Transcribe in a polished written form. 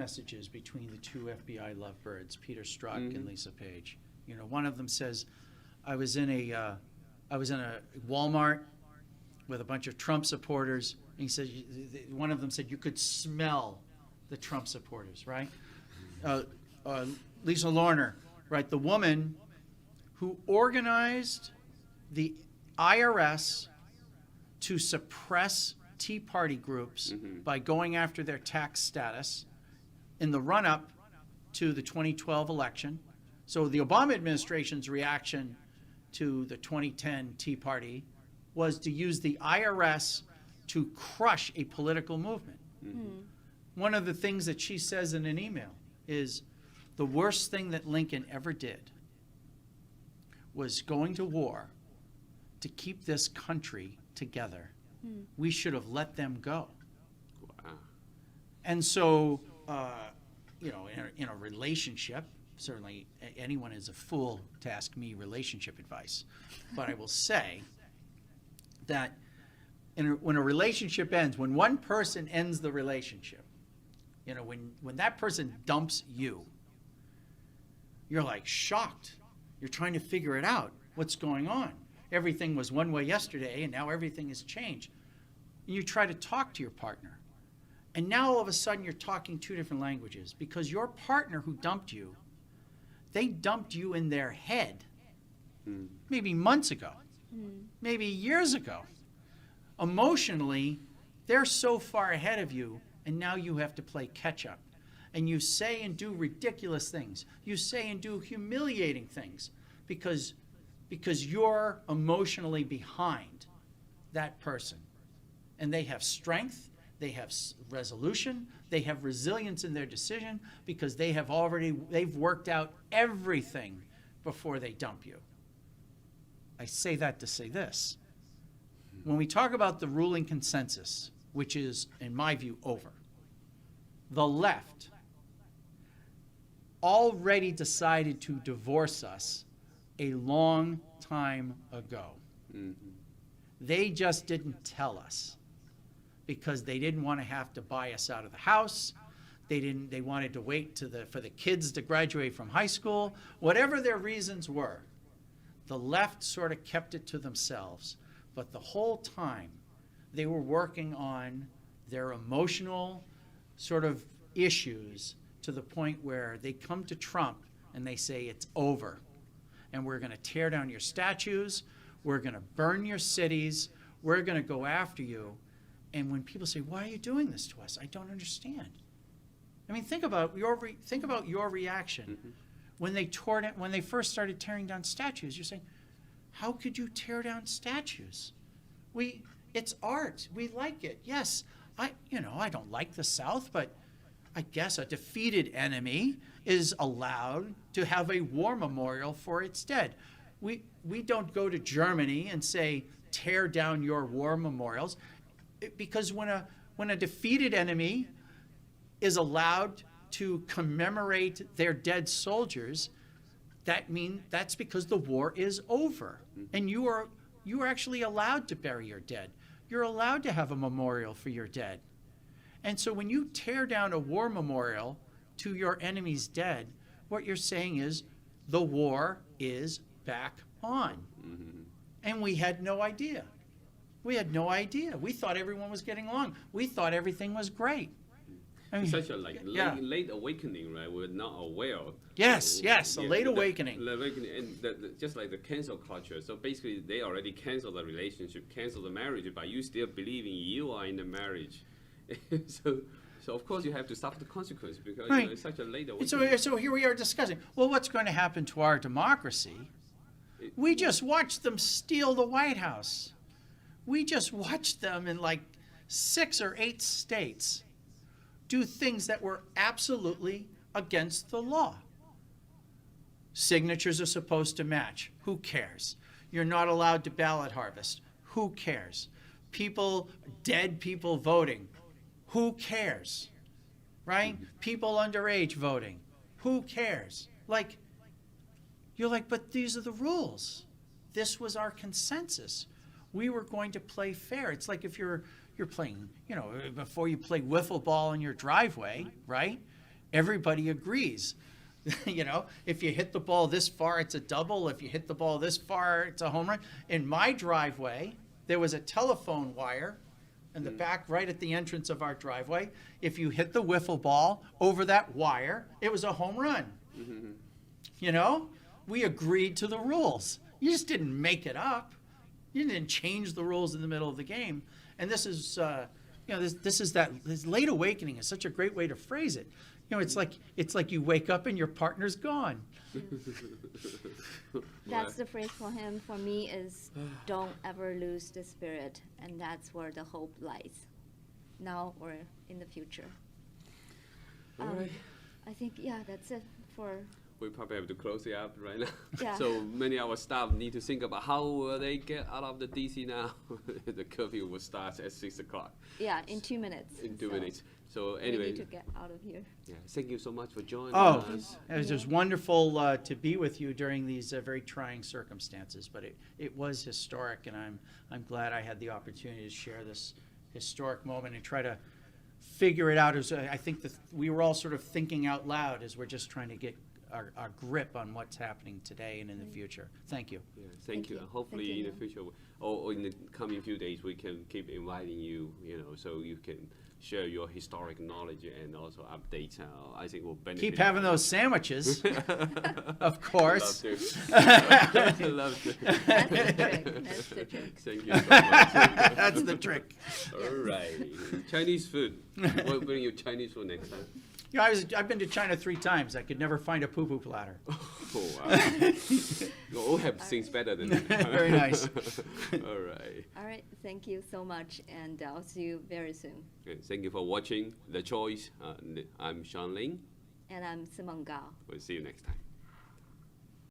messages between the two FBI lovebirds, Peter Strzok and Lisa Page. You know, one of them says, I was in a Walmart with a bunch of Trump supporters, and he said, one of them said, you could smell the Trump supporters, right? Lisa Lorner, right, the woman who organized the IRS to suppress Tea Party groups by going after their tax status in the run-up to the 2012 election. So the Obama administration's reaction to the 2010 Tea Party was to use the IRS to crush a political movement. One of the things that she says in an email is the worst thing that Lincoln ever did was going to war to keep this country together. We should have let them go. Wow. And so, you know, in a relationship, certainly anyone is a fool to ask me relationship advice. But I will say that when a relationship ends, when one person ends the relationship, you know, when that person dumps you, you're like shocked. You're trying to figure it out. What's going on? Everything was one way yesterday, and now everything has changed. You try to talk to your partner. And now all of a sudden you're talking two different languages because your partner who dumped you, they dumped you in their head maybe months ago, maybe years ago. Emotionally, they're so far ahead of you, and now you have to play catch up. And you say and do ridiculous things. You say and do humiliating things because you're emotionally behind that person. And they have strength, they have resolution, they have resilience in their decision because they've worked out everything before they dump you. I say that to say this. When we talk about the ruling consensus, which is, in my view, over, the left already decided to divorce us a long time ago. They just didn't tell us because they didn't want to have to buy us out of the house. They wanted to wait for the kids to graduate from high school. Whatever their reasons were, the left sort of kept it to themselves. But the whole time, they were working on their emotional sort of issues to the point where they come to Trump and they say, it's over. And we're going to tear down your statues. We're going to burn your cities. We're going to go after you. And when people say, why are you doing this to us? I don't understand. I mean, think about your reaction. When they first started tearing down statues, you're saying, how could you tear down statues? It's art. We like it. Yes, I don't like the South, but I guess a defeated enemy is allowed to have a war memorial for its dead. We don't go to Germany and say, tear down your war memorials, because when a defeated enemy is allowed to commemorate their dead soldiers, that's because the war is over. And you are actually allowed to bury your dead. You're allowed to have a memorial for your dead. And so when you tear down a war memorial to your enemy's dead, what you're saying is the war is back on. And we had no idea. We had no idea. We thought everyone was getting along. We thought everything was great. I mean, Such a late awakening, right? We're not aware. Yes, a late awakening. And just like the cancel culture. So basically, they already canceled the relationship, canceled the marriage, but you still believing you are in the marriage. So of course you have to suffer the consequence because it's such a late awakening. So here we are discussing, well, what's going to happen to our democracy? We just watched them steal the White House. We just watched them in like 6 or 8 states do things that were absolutely against the law. Signatures are supposed to match. Who cares? You're not allowed to ballot harvest. Who cares? Dead people voting. Who cares? Right? People underage voting. Who cares? You're like, but these are the rules. This was our consensus. We were going to play fair. It's like if you're playing, before you play wiffle ball in your driveway, right? everybody agrees. You know, if you hit the ball this far, it's a double. If you hit the ball this far, it's a home run. In my driveway, there was a telephone wire in the back right at the entrance of our driveway. If you hit the wiffle ball over that wire, it was a home run. You know, we agreed to the rules. You just didn't make it up. You didn't change the rules in the middle of the game. And this is, you know, this late awakening is such a great way to phrase it. You know, it's like you wake up and your partner's gone. That's the phrase for him. For me is don't ever lose the spirit, and that's where the hope lies, now or in the future. All right. I think that's it for. We probably have to close it up right now. Yeah. So many of our staff need to think about how will they get out of the DC now. The curfew will start at 6 o'clock. Yeah, in 2 minutes. In 2 So minutes. So we anyway, need to get out of here. yeah, thank you so much for joining Oh, us. it was just wonderful to be with you during these very trying circumstances. But it was historic, and I'm glad I had the opportunity to share this historic moment and try to figure it out. As I think that we were all sort of thinking out loud as we're just trying to get our grip on what's happening today and in the future. Thank you. Yeah, thank Thank you. you. And hopefully Thank you, in the future, or in the coming few days, we can keep inviting you, you know, so you can share your historic knowledge and also update. I think will benefit. Keep having those sandwiches, of course. Love to. Love to. That's the trick. That's the trick. Thank you so much. That's the trick. All right. Chinese food. We'll bring you Chinese food next time. You know, I've been to China 3 times. I could never find a poo-poo platter. Oh, wow. You all have things better than that. Very nice. All right. All right. Thank you so much, and I'll see you very soon. Okay, thank you for watching The Choice. I'm Sean Ling. And I'm Simone Gao. We'll see you next time.